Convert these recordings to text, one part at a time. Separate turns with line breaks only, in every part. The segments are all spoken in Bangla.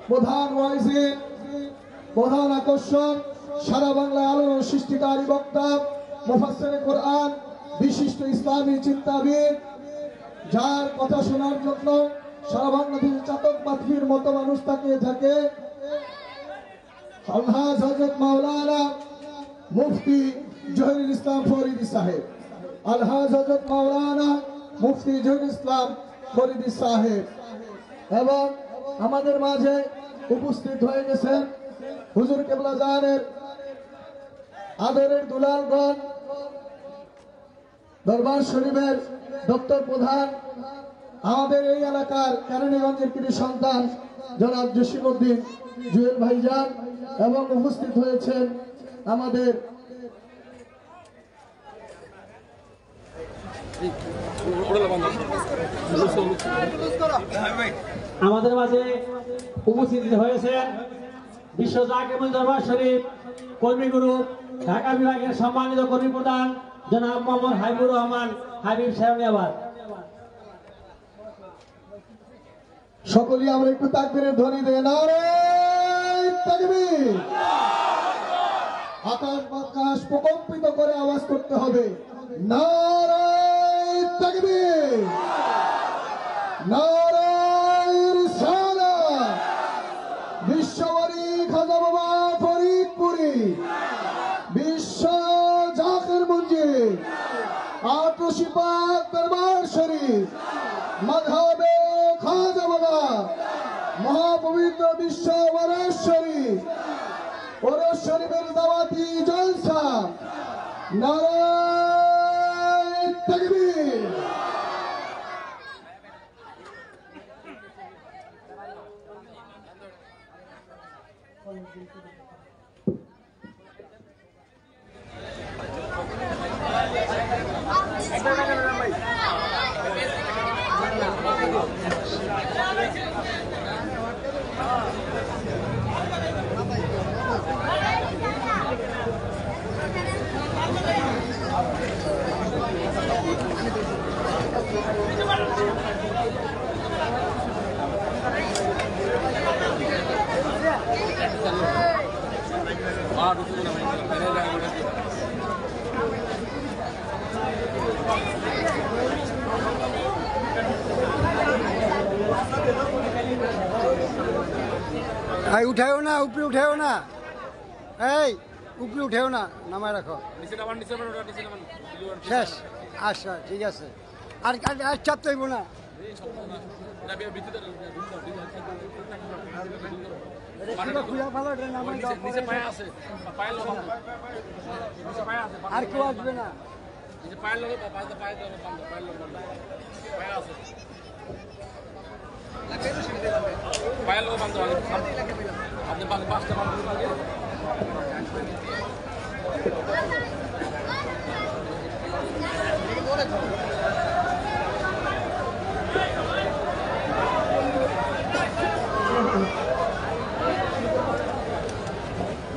প্রধান ওয়াইজি, প্রধান আকর্ষণ, সারা বাংলায় আলোড়ন সৃষ্টিকারী বক্তা, মুফাসসিরে কোরআন, বিশিষ্ট ইসলামী চিন্তাবিদ, যার কথা শোনার জন্য সারা বাংলাদেশের চাতক পাখির মতো মানুষ তাকিয়ে থাকে, আলহাজ হযরত মাওলানা মুফতি জহিরুল ইসলাম ফরিদী সাহেব, আলহাজ হযরত মাওলানা মুফতি জহিরুল ইসলাম ফরিদী সাহেব। এবং আমাদের মাঝে উপস্থিত হয়ে গেছেন হুজুর কেবলা জানের আদরের দুলালগণ, দরবার শরীফের দপ্তর প্রধান, আমাদের এই এলাকার কেরানীগঞ্জের কৃতি সন্তান জনাব জসিমউদ্দিন জুয়েল ভাইজান, এবং উপস্থিত হয়েছেন আমাদের
মাঝে উপস্থিত হয়েছেন বিশ্ব জাকির দরবার শরীফ কর্মী গ্রুপ ঢাকা বিভাগের সম্মানিত কর্মী প্রধান জনাব মোহাম্মদ হাবিবুর রহমান হাবিব সাহেব।
সকলেই আমরা একটু তাকবীরের ধ্বনি দেই, নারে তাকবীর। আকাশ বাতাস প্রকম্পিত করে আওয়াজ করতে হবে, নারে তাকবীর, নারে রিসালাত। বিশ্ববাড়ি খাজা বাবা ফরিদপুরি, বিশ্ব জাকির মঞ্জিল, আটরশি পাক দরবার শরীফ, মাযহাবে খাজা বাবা, মহাপবিত্র বিশ্ব ওয়ারেস শরীফ, ওরস শরীফের দাওয়াতি জলসা, নারে তাকবীর।
उठाओ ना, ऊपर उठाओ ना, ऊपर उठाओ ना, नामाय रखो शेष। अच्छा ठीक है, चाप तो ना खुला फालो আর কেউ আসবে না।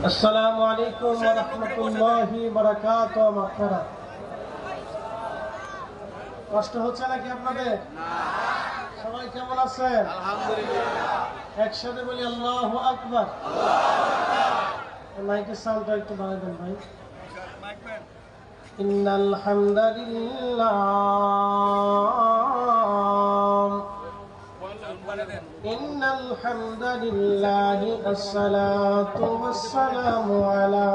আসসালামু আলাইকুম ওয়া রাহমাতুল্লাহি ওয়া বারাকাতুহু। মাগফিরাত। কষ্ট হচ্ছে নাকি আপনাদের? সবাই কেমন আছেন? আলহামদুলিল্লাহ। একসাথে বলি আল্লাহু আকবার। মাইকের সাউন্ডটা একটু বাড়াই দেন ভাই। ইন্নাল হামদালিল্লাহ إن الحمد لله الصلاة والسلام على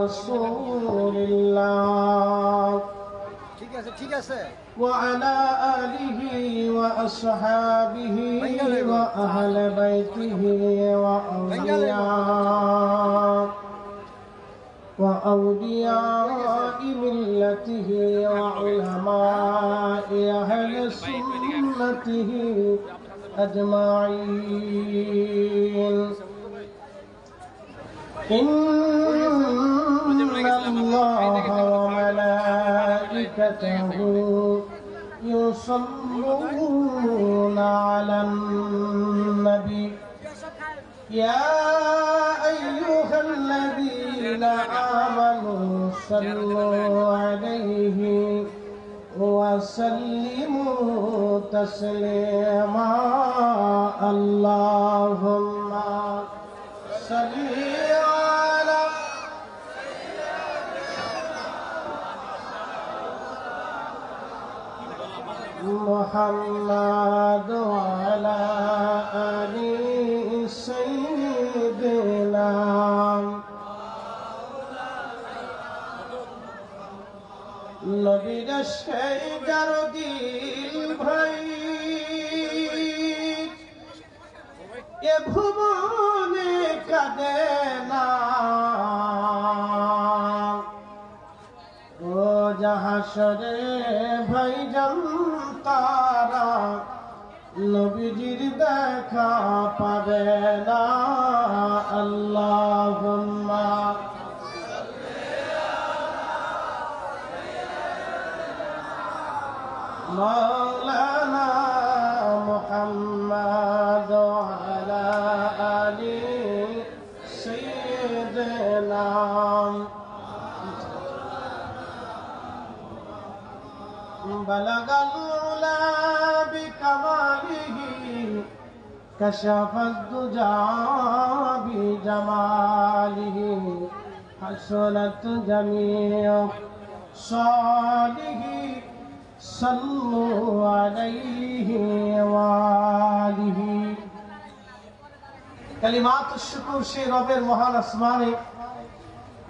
رسول الله وعلى آله وأصحابه وأهل بيته وأولياء ملته وعلماء أهل سنته أجمعين. إن الله وملائكته يصلون على النبي يا أيها الذين آمنوا صلوا عليه وسلموا تسليما. اللهم
محمد وعلى آل سيدنا নবীর সেই যার দিল ভাই এ ভুবনে কাঁদে না ও হাসরে ভাই জানতারা নবীজির দেখা পাবে না আল্লাহুম্মা مولانا محمد وعلى آل سيدنا بلغ العلا بكماله كشف الدجى بجماله حسنت جميع صالحه صلوا عليه وآله কালিমাত শুকর সেই রবের মহান আসমানে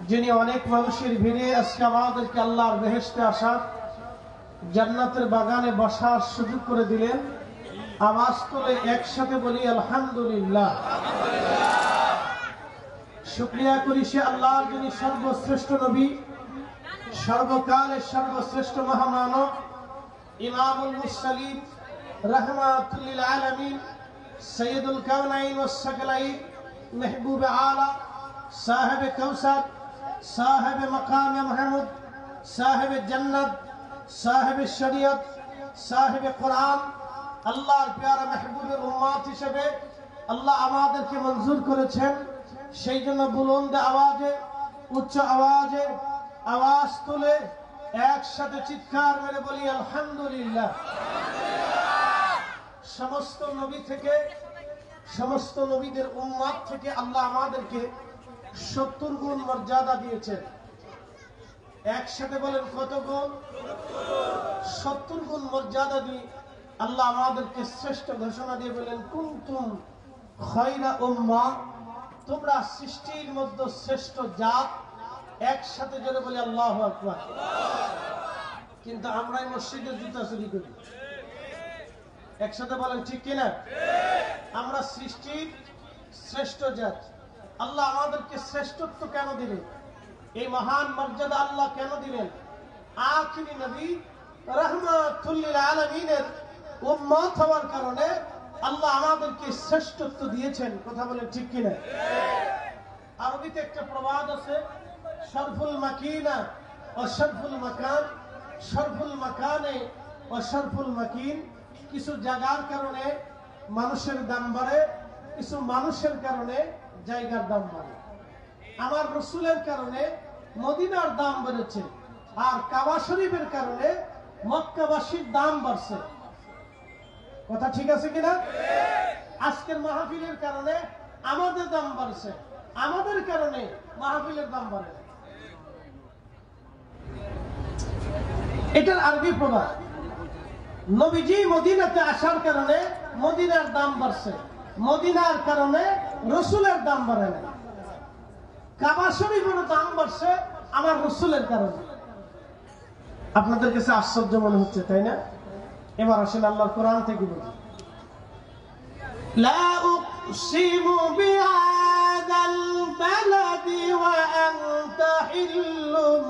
যিনি অনেক মানুষের ভিড়ে আজকে আমাদেরকে আল্লাহর বেহেশতে আসার জান্নাতের বাগানে বসার সুযোগ করে দিলেন আওয়াজ তুলে একসাথে বলি আলহামদুলিল্লাহ শুকরিয়া করি সে আল্লাহর যিনি সর্বশ্রেষ্ঠ নবী সর্বকালের সর্বশ্রেষ্ঠ মহামানব ইমামুল মুরসালিন রাহমাতুল লিল আলামিন সৈয়দুল কাওনাইন ওয়াস সাকলাইন महबूब आला साहिब कौसर साहिब मकाम महमूद साहिब जन्नत साहिब शरीयत साहिब कुरान আল্লাহর প্যারা महबूবের উম্মত হিসেবে আল্লাহ আমাদেরকে মঞ্জুর করেছেন সেই জন্য বুলন্দ আওয়াজে উচ্চ আওয়াজে আওয়াজ তুলে একসাথে চিৎকার মেরে বলি আলহামদুলিল্লাহ সমস্ত নবী থেকে সমস্ত নবীদের উম্মত থেকে আল্লাহ আমাদেরকে 70 গুণ মর্যাদা দিয়েছেন একসাথে বলেন কত গুণ 70 গুণ মর্যাদা দিয়ে আল্লাহ আমাদেরকে শ্রেষ্ঠ ঘোষণা দিয়ে বলেন কুনতুম খায়রা উম্মাহ তোমরা সৃষ্টির মধ্যে শ্রেষ্ঠ জাত একসাথে জোরে বলি আল্লাহু আকবার কিন্তু আমরাই মসজিদের জুতা চুরি করি একসাথে বলেন ঠিক কিনা আমরা সৃষ্টির শ্রেষ্ঠ জাত আল্লাহ আমাদেরকে শ্রেষ্ঠত্ব কেন দিলেন এই মহান মর্যাদা আল্লাহ কেন দিলেন আখিরি নবী রাহমাতুল লিল আলামিনের উম্মত হওয়ার কারণে আল্লাহ আমাদেরকে শ্রেষ্ঠত্ব দিয়েছেন কথা বলেন ঠিক কিনা আরবিতে একটা প্রবাদ আছে শরফুল মাকিনা ও শরফুল মাকান শরফুল মাকানে ও শরফুল মাকিন কিছু জায়গার কারণে মানুষের দাম বাড়ে কিছু মানুষের কারণে জায়গার দাম বাড়ে আমার রাসূলের কারণে মদিনার দাম বেড়েছে আর কাবা শরীফের কারণে মক্কাবাসীর দাম বাড়ছে কথা ঠিক আছে কিনা আজকের মাহফিলের কারণে আমাদের দাম বাড়ছে আমাদের কারণে মাহফিলের দাম বাড়ে এটার আরবি প্রবাদ নবীজি মদিনাতে আসার কারণে মদিনার দাম বাড়ছে মদিনার কারণে রাসূলের দাম বাড়ে না কাবা শরীফের দাম বাড়ছে আমার রাসূলের কারণে আপনাদের কাছে আশ্চর্য মনে হচ্ছে তাই না এবার আসেন আল্লাহর কোরআন থেকে বলি লা উকসিমু বিহাদাল বালাদি ওয়া আনতা হিল্লুম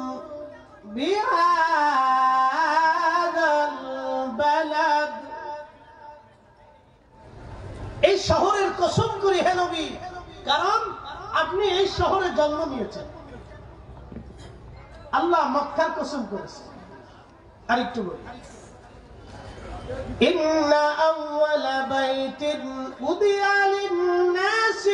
বিহাদাল বালাদ এই শহরের কসম করি হে নবী কারণ আপনি এই শহরে জন্ম নিয়েছেন আল্লাহ মক্কার কসম করেছে আরেকটু বলি إن أول بيت وضع للناس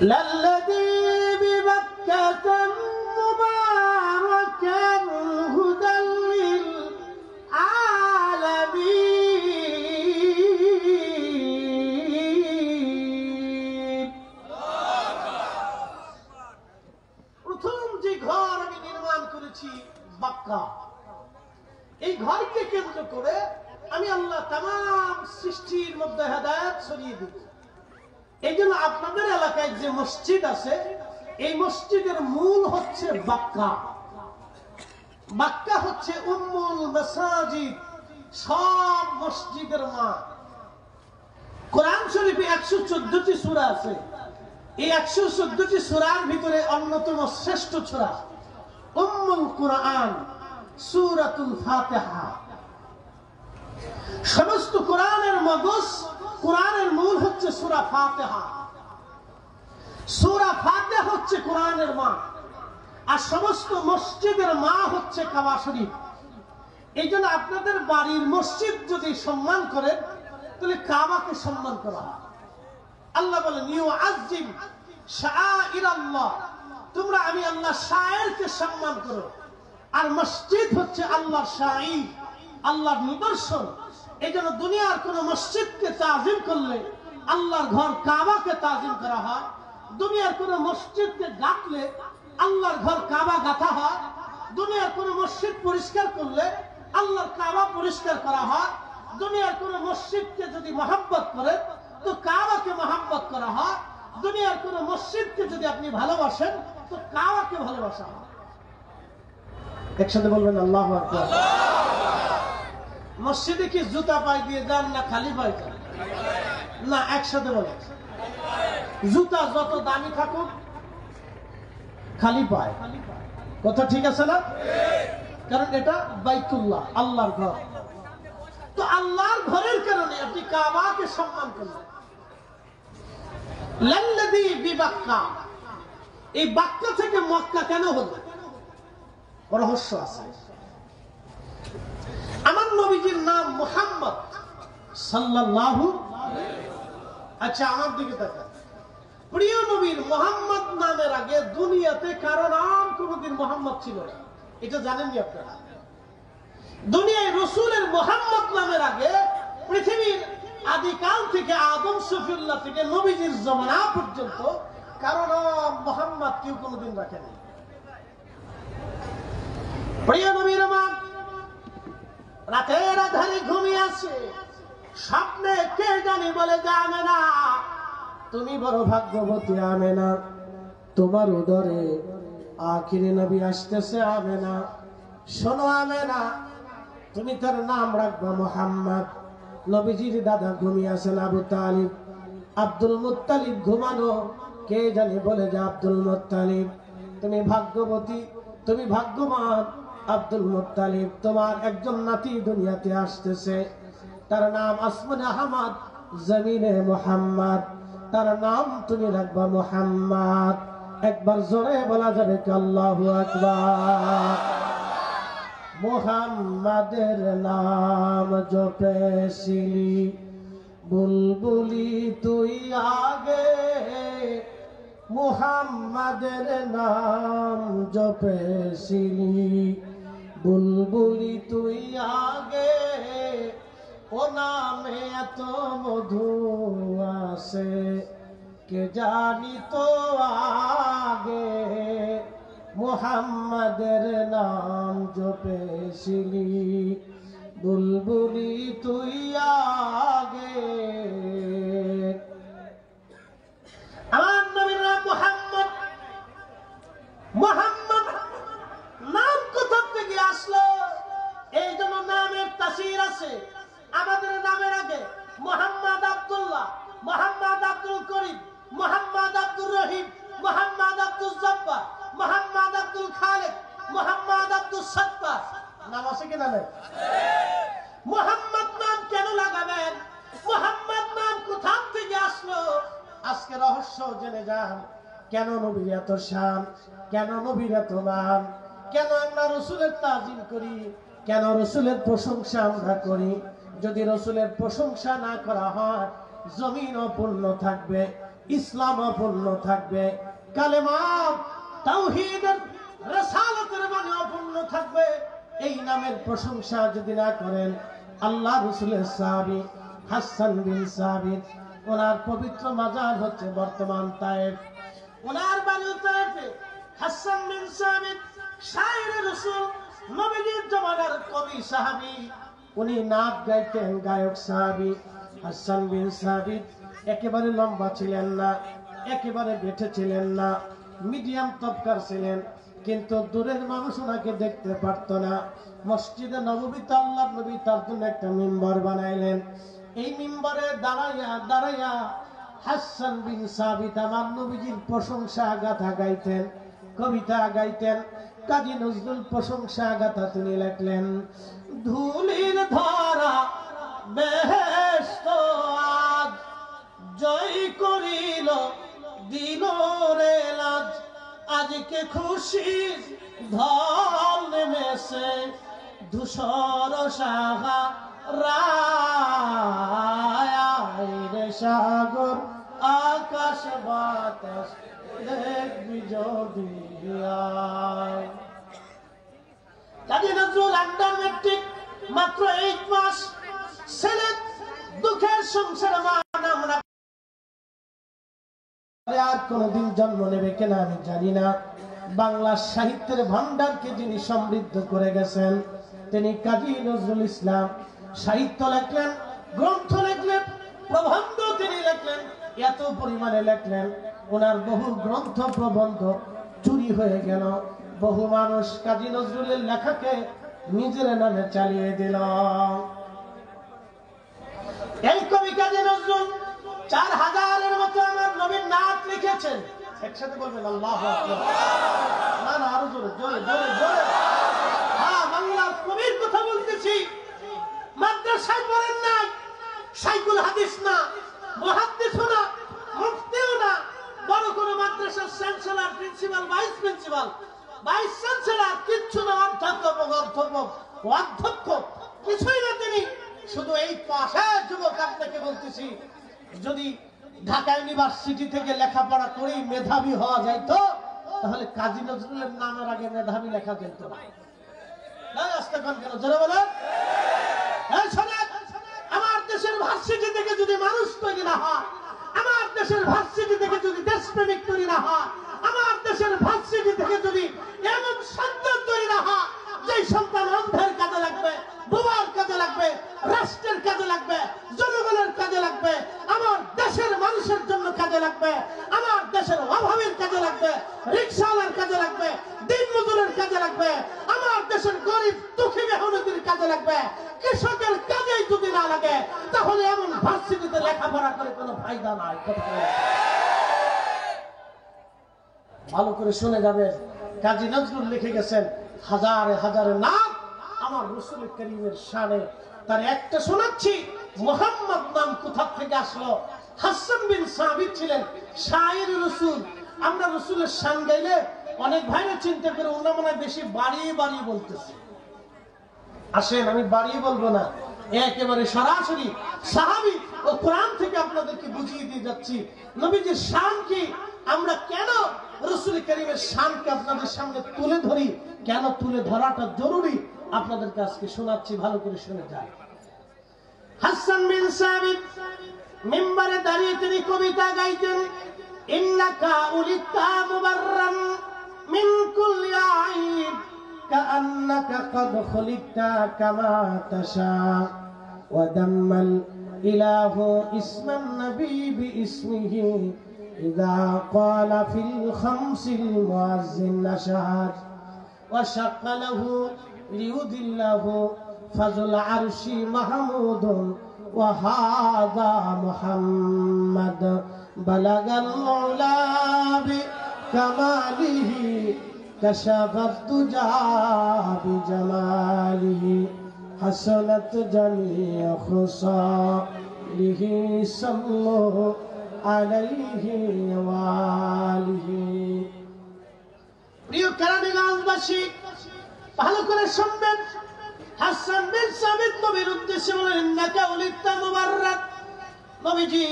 للذي ببكة مباركا هدى للعالمين প্রথম যে ঘর করেছি বাক্কা। এই ঘরকে কেন্দ্র করে আমি আল্লাহ তামাম সৃষ্টির মধ্যে হেদায়েত ছড়িয়ে দিব। এই জন্য আপনাদের এলাকায় যে মসজিদ আছে, এই মসজিদের মূল হচ্ছে বাক্কা। বাক্কা হচ্ছে উম্মুল মাসাজিদ, সব মসজিদের মা। কোরআন শরীফে 114টি সূরা আছে। এই 114টি সূরার ভিতরে অন্যতম শ্রেষ্ঠ সূরা উম্মুল কুরআন, সূরাতুল ফাতিহা। সমস্ত কোরআনের মগজ, কোরআনের মূল হচ্ছে সূরা ফাতিহা। সূরা ফাতিহা হচ্ছে কোরআনের মা, আর সমস্ত মসজিদের মা হচ্ছে কাবা শরীফ। এই জন্য আপনাদের বাড়ির মসজিদ যদি সম্মান করেন, তাহলে কাবাকে সম্মান করা হয়। আল্লাহ বলেন ইউআযিম শাআইরাল্লাহ, তোমরা আমি আল্লাহ শায়েরকে সম্মান করো। আর মসজিদ হচ্ছে আল্লাহর শাঈর, আল্লাহর নিদর্শন। এই জন্য দুনিয়ার কোন মসজিদকে তাজিম করলে আল্লাহর ঘর কাবাকে তাজিম করা হয়। দুনিয়ার কোন মসজিদকে গাঁথলে আল্লাহর ঘর কাবা গাঁথা হয়। দুনিয়ার কোন মসজিদ পরিষ্কার করলে আল্লাহর কাবা পরিষ্কার করা হয়। দুনিয়ার কোন মসজিদকে যদি মহব্বত করেন তো কাবাকে মহব্বত করা হয়। দুনিয়ার কোন মসজিদকে যদি আপনি ভালোবাসেন তো কাবাকে ভালোবাসা হয়। একসাথে বলবেন আল্লাহু আকবার। মসজিদে কি জুতা পায়ে দিয়ে যান না খালি পায়ে যান? না, একসাথে বলেন। জুতা যত দামি থাকুক, খালি পায়। কথা ঠিক আছে না? কারণ এটা বাইতুল্লাহ, আল্লাহর ঘর। তো আল্লাহর ঘরের কারণে আপনি কাবাকে সম্মান করলেন। লাল্লাযী বিবাক্কা, এই বাক্কা থেকে মক্কা কেন হলো? রহস্য আছে। আমার নবীজির নাম মুহাম্মদ সাল্লাল্লাহু। আচ্ছা, আমার দিকে তাকান। প্রিয় নবীর মুহাম্মদ নামের আগে দুনিয়াতে কারো নাম কোনদিন মুহাম্মদ ছিল না, এটা জানেননি আপনারা? দুনিয়ায় রসুলের মুহাম্মদ নামের আগে পৃথিবীর আদিকাল থেকে আদম শফিউল্লাহ থেকে নবীজির জমানা পর্যন্ত কারো নাম মুহাম্মদ কেউ কোনদিন রাখেনি। প্রিয় নবীর মা রাতের আধারে ঘুমিয়ে আছে, স্বপ্নে কে জানি বলে যে আমেনা, তুমি বড় ভাগ্যবতী আমেনা, তোমার উদরে আখিরি নবী আসতেছে আমেনা। শোনো আমেনা, তুমি তার নাম রাখবা মুহাম্মদ। নবীজির দাদা ঘুমিয়ে আছেন আবু তালিব, আব্দুল মুত্তালিব ঘুমানো, কে জানি বলে যে আব্দুল মুত্তালিব তুমি ভাগ্যবতী, তুমি ভাগ্যবান। আব্দুল মুত্তালিব, তোমার একজন নাতি দুনিয়াতে আসতেছে, তার নাম আসমানে আহমদ, জমিনে মুহাম্মদ, তার নাম তুমি রাখবা মুহাম্মদ। একবার জোরে বলা যাবে কি আল্লাহু আকবার। মুহাম্মাদের নাম জপেছিলি বুলবুলি তুই আগে, মুহাম্মাদের নাম জপেছিলি বুলবুলি তুই আগে, ও নামে এত মধু আছে কে জানি তো আগে, মুহাম্মাদের নাম জপেছিলি বুলবুলি তুই আগে। আমার নবীর নাম মুহাম্মদ। মুহাম্মদ নাম কোথা থেকে আসলো? এই জন্য নামের তাসির আছে। আমাদের নামের আগে মুহাম্মদ আব্দুল্লাহ, মুহাম্মদ আব্দুল করিম, মুহাম্মদ আব্দুর রহিম, মুহাম্মদ আব্দুল জব্বার, মুহাম্মদ আব্দুল খালেক, মুহাম্মদ আব্দুল সত্তার নাম আছে কি নামে? মুহাম্মদ নাম কেন লাগাবেন? মুহাম্মদ নাম কোথা থেকে আসলো? আজকে রহস্য জেনে যান। কেন নবীর এত শান, কেন নবীর এত মান, কেন আমরা রসুলের তাজিম করি, কেন রসুলের প্রশংসা আমরা করি? যদি রসুলের প্রশংসা না করা হয়, জমিন অপূর্ণ থাকবে, ইসলাম অপূর্ণ থাকবে, কালেমা তাওহীদের রিসালাতের বাণী অপূর্ণ থাকবে। এই নামের প্রশংসা যদি না করেন, আল্লাহ রসুলের সাহাবী হাসান বিন সাবিত, ওনার পবিত্র মাজার হচ্ছে বর্তমান তায়েফ, ওনার বাড়ি তায়েফে। হাসান বিন সাবিত শায়ের রাসূল নবীজির জামানার কবি সাহাবী, উনি নাচ গাইতেন, গায়ক সাহাবী হাসান বিন সাবিত। একেবারে লম্বা ছিলেন না, একেবারে বেঁটে ছিলেন না, মিডিয়াম তবকার ছিলেন, কিন্তু দূরের মানুষ ওনাকে দেখতে পারত না। মসজিদে নববীতে আল্লাহর নবী তার জন্য একটা মিম্বর বানাইলেন। এই মিম্বরে দাঁড়াইয়া হাসান বিন সাবিত আমার নবীজির প্রশংসা গাথা গাইতেন, কবিতা গাইতেন। কাজী নজরুল প্রশংসা গাথা তিনি লেখলেন, ধুলির ধারা বেহেশত আজ জয় করিল দিল রে লাজ, আজকে খুশির ঢল নেমেছে ধূসর সাহা রে সাগর আকাশ বাতাস দেখবি যদি। কাজী নজরুল আন্ডার ম্যাট্রিক, মাত্র 8 মাস, ছেলে দুঃখের সংসারে আমরা আর কোনদিন জন্ম নেবে কিনা আমি জানি না। বাংলা সাহিত্যের ভান্ডারকে যিনি সমৃদ্ধ করে গেছেন তিনি কাজী নজরুল ইসলাম। সাহিত্য লেখলেন, গ্রন্থ লেখলেন, প্রবন্ধ তিনি লেখলেন, এত পরিমাণে লেখলেন ওনার বহু গ্রন্থ প্রবন্ধ চুরি হয়ে গেল। বহু মানুষ কাজী নজরুলের লেখাকে নিজের নামে চালিয়ে দিল। এই কবি কাজী নজরুল 4000-এর মতো আমার নবীর নাত লিখেছেন। একসাথে বলবেন আল্লাহু আকবার। না না, আরো জোরে জোরে জোরে জোরে। হ্যাঁ, বাংলার কবির কথা বলতেছি। মাদ্রাসায় পড়েন নাই, শাইখুল হাদিস না, মুহাদ্দিসও না, মুফতিও না, বড় কোনো মাদ্রাসার chancellor, principal, vice principal, vice chancellor কিচ্ছু না, অধ্যক্ষ কিছুই না তিনি। শুধু এই পাশে যুবক আপনাকে বলতেছি, যদি ঢাকা ইউনিভার্সিটি থেকে লেখাপড়া করে মেধাবী হওয়া যাইতো তাহলে কাজী নজরুলের নামের আগে মেধাবী লেখা যেত না। আমার দেশের ভার্সিটি থেকে যদি মানুষ তৈরি না হয়, আমার দেশের ভার্সিটি থেকে যদি দেশপ্রেমিক তৈরি না হয়, আমার দেশের ভার্সিটি থেকে যদি এমন সন্তান তৈরি না হয় যে সন্তান অন্ধের কাজে লাগবে, বোমার কাজে লাগবে, রাষ্ট্রের কাজে লাগবে, জনগণের কাজে লাগবে, আমার দেশের মানুষের জন্য কাজে লাগবে, আমার দেশের অভাবীর কাজে লাগবে, রিক্সাওয়ালার কাজে লাগবে, দিন মজুরের কাজে লাগবে, আমার দেশের গরিব দুঃখী মেহনতির কাজে লাগবে, কৃষকের কাজেই যদি না লাগে তাহলে এমন ভার্সিটিতে লেখাপড়া করে কোনো ফায়দা নাই। ভালো করে শুনে যাবেন, কাজী নজরুল লিখে গেছেন হাজারে হাজারে নাম আমার রাসূল করিমের শানে। তার একটা শোনাচ্ছি, মুহাম্মদ নাম কোথা থেকে আসলো? হাসান বিন সাবিত ছিলেন শায়ের রাসূল। আমরা রাসূলের শান গাইলে অনেক ভাইরা চিন্তা করে ওনা মনে বেশি বাড়িয়ে বাড়িয়ে বলতেছে। আসেন, আমি বাড়িয়ে বলবো না, একেবারে সরাসরি সাহাবী ও কোরআন থেকে আপনাদেরকে বুঝিয়ে দিয়ে যাচ্ছি নবীজির শান কি, আমরা কেন রাসূল করিমের শানকে আপনাদের সামনে তুলে ধরি, কেন তুলে ধরাটা জরুরি আপনাদেরকে আজকে শোনাচ্ছি। ভালো করে শুনে যান। হাসান বিন সাবিত মিম্বরে দাঁড়িয়ে তিনি কবিতা গাইতেন, ইন্নাকা উলিতা মুবাররান মিন কুল্লি আইব কাআন্নাকা ক্বাদ খুলিকতা কামা তাশা ওয়া দাম্মাল ইলাহু ইসমান নবী বিইসমিহি ইযা ক্বালা ফিল খামসিল মুয়াজ্জিন নাশাদ ওয়া শাক্কা লাহু লিউদিল্লাহু ফাজুল আরশি মাহমুদুন ওয়া হাযা মুহাম্মদ বালাগাল উলা বিকামালিহি কাশাফাত তুজা বিজামালিহি হাসানাত জামিউ খুসালিহি সাল্লাল্লাহু আলাইহি ওয়া আলিহি। প্রিয় কেরানীগঞ্জবাসী, ভালো করে শুনবেন। হাসান বিন সাবিত নবীর উদ্দেশ্যে বলেন, ইন্নাকা উলিতা মুবাররাক, নবীজি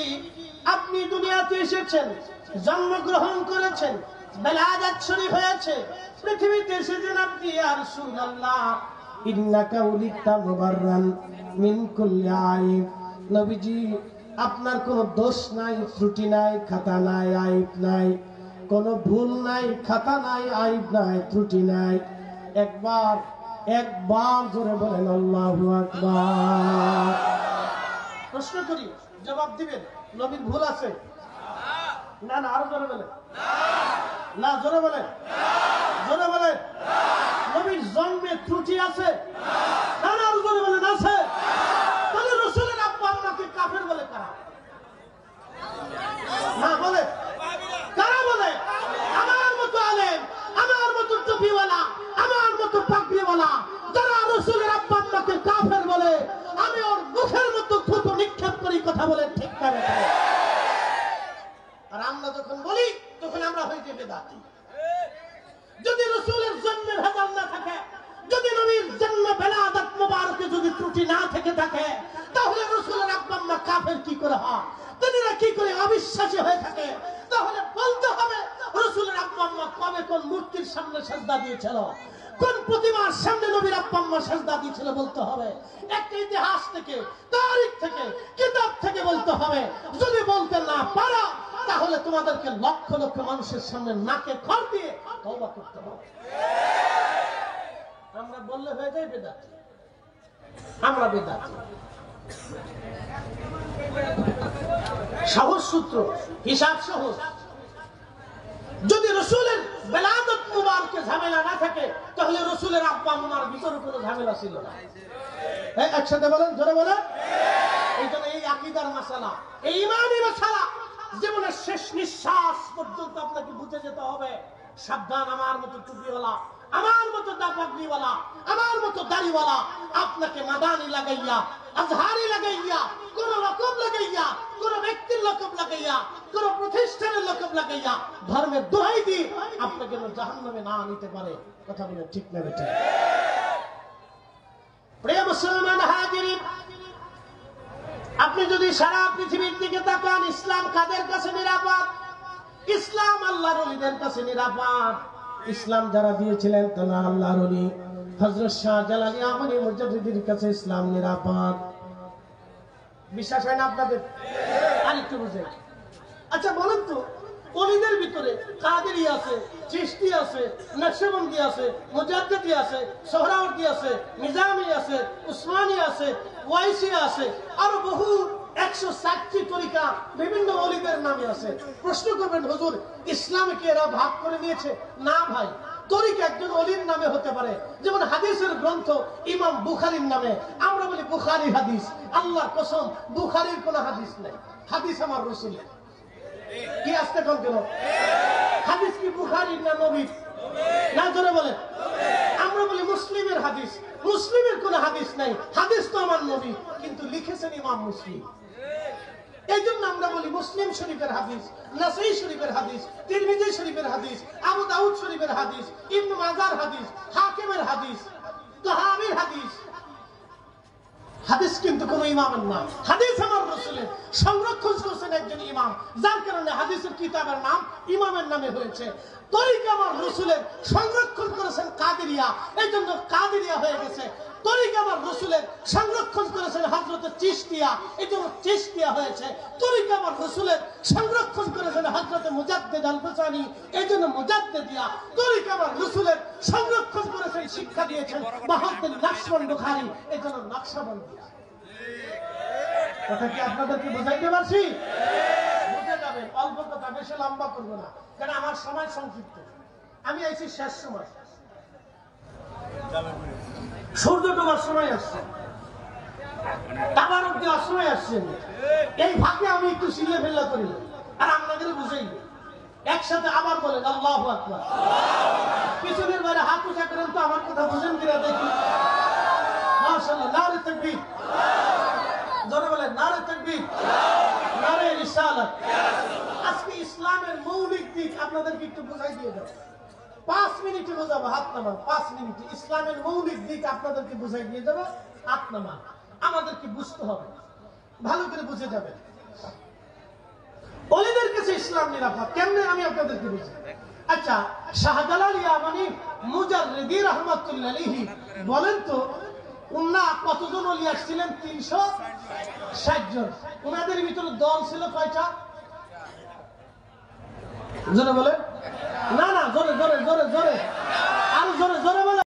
আপনি দুনিয়াতে এসেছেন, জন্মগ্রহণ করেছেন, বেলায়াত শরীফ হয়েছে, পৃথিবীতে এসেছেন আপনি ইয়া রাসূলুল্লাহ। ইন্নাকা উলিতা মুবাররান মিন কুল্লি আইব, নবীজি আপনার কোনো দোষ নাই, ত্রুটি নাই, খাতা নাই, আইব নাই, কোনো ভুল নাই, খাতা নাই, আইব নাই, ত্রুটি নাই। একবার জোরে বলেন আল্লাহু আকবার। প্রশ্ন করি, জবাব দিবেন। নবীর ভুল আছে? না না, আরো জোরে বলেন। না, জোরে বলেন, জোরে বলেন। নবীর জন্মে ত্রুটি আছে? না না, আরো জোরে বলেন, আছে। তাহলে রাসূলের আব্বা আম্মাকে কাফের বলে কারা? না বলে, কারা বলে? আমার মতো আলেম, আমার মতো টুপিওয়ালা, আমার মতো পাগড়িওয়ালা যারা রাসূলের আব্বা আম্মাকে কাফের বলে, আমি ওর মুখের মতো থুতু নিক্ষেপ করি, কথা বলে ঠিক না? আর আমরা যখন বলি তখন আমরা হয়ে যাই বেদাতি। যদি রাসূলের জন্মে ভেজাল না থাকে, যদি নবীর জন্ম বেলাদাত মুবারকে যদি ত্রুটি না থেকে থাকে, তাহলে রাসূলের আব্বা আম্মা কাফের কি করে হয়? তারা কি করে অবিশ্বাসী হয়ে থাকে? তাহলে বলতে হবে রাসূলের আব্বা আম্মা কবে কোন মূর্তির সামনে সিজদা দিয়েছিল, কোন প্রতিমার সামনে নবীর আব্বা আম্মা সিজদা দিয়েছিল বলতে হবে। একটা ইতিহাস থেকে, তারিখ থেকে, কিতাব থেকে বলতে হবে। যদি বলতে না পারো তাহলে তোমাদেরকে লক্ষ লক্ষ মানুষের সামনে নাকে খড় দিয়ে তওবা করতে হবে। আমরা বললে হয়ে যায় বেদাতি, আমরা বেদাতি। সহজ সূত্র, হিসাব সহজ। যদি রাসূলের বেলাদত মুবারকে ঝামেলা না থাকে, তাহলে রাসূলের আব্বা আম্মার ভিতরে কোনো ঝামেলা ছিল না। একসাথে বলেন, জোরে বলেন। এই জন্য এই আকীদার মাসালা, এই ঈমানি মাসালা জীবনের শেষ নিঃশ্বাস পর্যন্ত আপনাকে বুঝে যেতে হবে। সাবধান, আমার মতো টুপিওয়ালা, আমার মতো পাগড়িওয়ালা, আমার মতো দাড়িওয়ালা আপনাকে মাদানি লাগাইয়া, আজহারি লাগাইয়া, কোন লকব লাগাইয়া, কোন ব্যক্তির লকব লাগাইয়া, কোন প্রতিষ্ঠানের লকব লাগাইয়া ধর্মের দোহাই দিয়ে আপনাকে জাহান্নামে না নিতে পারে। কথা বলে ঠিক না বেটা? প্রিয় মুসলমান হাজিরিন, আপনি যদি সারা পৃথিবীর দিকে তাকান, ইসলাম কাদের কাছে নিরাপদ? ইসলাম আল্লাহর ওলিদের কাছে নিরাপদ। ইসলাম যারা দিয়েছিলেন তারা আল্লাহর ওলি হযরত শাহজালালী আমানি মুজাদ্দিদের কাছে ইসলাম নিরাপদ। বিশ্বাস হয় না আপনাদের? আরেকটু বুঝে। আচ্ছা বলেন তো, ওলিদের ভিতরে কাদেরী আছে, চিশতি আছে, নকশবন্দি আছে, মুজাদ্দিদি আছে, সোহরাওয়ার্দী আছে, নিজামী আছে, উসমানী আছে, ওয়াইসি আছে, আরো বহু 160টি তরিকা বিভিন্ন ওলিদের নামে আছে। প্রশ্ন করবেন, হুজুর ইসলামকে এরা ভাগ করে নিয়েছে? না ভাই, তরিকা একজন ওলির নামে হতে পারে। যেমন হাদিসের গ্রন্থ ইমাম বুখারীর নামে, আমরা বলি বুখারী হাদিস। আল্লাহর কসম, বুখারীর কোনো হাদিস নেই। হাদিস আমার রাসূলের। কি আসতে কোন কেন? হাদিস কি বুখারীর না নবীর? না, জোরে বলেন। আমরা বলি মুসলিমের হাদিস, মুসলিমের কোনো হাদিস নাই। হাদিস তো আমার নবী, কিন্তু লিখেছেন ইমাম মুসলিম। এই জন্য আমরা বলি মুসলিম শরীফের হাদিস, নাসাই শরীফের হাদিস, তিরমিজি শরীফের হাদিস, আবু দাউদ শরীফের হাদিস, ইবনে মাজার হাদিস, হাকিমের হাদিস, তাহাবীর হাদিস। হাদিস কিন্তু কোন ইমামের না, হাদিস আমার রাসূলের। সংরক্ষণ করেছেন একজন ইমাম, যার কারণে হাদিসের কিতাবের নাম ইমামের নামে হয়েছে। তরিকা আমার রাসূলের, সংরক্ষণ করেছেন কাদেরিয়া, এই জন্য কাদেরিয়া হয়ে গেছে। তরিকা আমার রাসূলের, সংরক্ষণ করেছেন হযরত চিশতিয়া, এই জন্য চিশতিয়া হয়েছে। তরিকা আমার রাসূলের, সংরক্ষণ করেছেন হযরত মুজাদ্দিদ আল বুসানি, এই জন্য মুজাদ্দিদিয়া। তরিকা আমার রাসূলের, সংরক্ষণ করেছেন, শিক্ষা দিয়েছেন বাহাউদ্দিন নকশবন্দ বুখারী, এই জন্য নকশবন্দিয়া। কথা কি আপনাদেরকে বোঝাইতে পারছি? বুঝে যাবেন। অল্প কথা, বেশি লম্বা করবো না, কারণ আমার সময় সংক্ষিপ্ত। আমি আইছি শেষ সময়, সূর্য ডোবার সময় আসছে, তাবারক দেওয়ার সময় আসছে। এই ফাঁকে আমি একটু সিলে ফেলা করি আর আপনাদের বুঝাই। একসাথে আবার বলেন আল্লাহু আকবার। পিছনের বাইরে হাত উঁচা করেন তো, আমার কথা বুঝেন কিনা দেখি। মাশাআল্লাহ, নারে তাকবীর। জোরে বলেন নারে তাকবীর, নারে রিসালাত। আজকে ইসলামের মৌলিক দিক আপনাদেরকে একটু বুঝাই দিয়ে দেব। 5 মিনিটে বোঝাবো, হাত নামান। 5 মিনিটে ইসলামের মৌলিক দিক আপনাদেরকে বুঝাই দিয়ে দেবো, হাত নামান। আমাদেরকে বুঝতে হবে, ভালো করে বুঝে যাবেন। ওলিদের কাছে ইসলাম নিরাপদ কেমনে, আমি আপনাদেরকে বুঝি। আচ্ছা, শাহজালালী আমানি মুজাদ্দিদি রাহমাতুল্লাহ আলাইহি বলেন তো, উন্না কতজন ওলি আসছিলেন? 360 জন। উনাদের ভিতরে দল ছিল কয়টা? জোরে বলে। না না, জোরে জোরে জোরে জোরে, আরো জোরে জোরে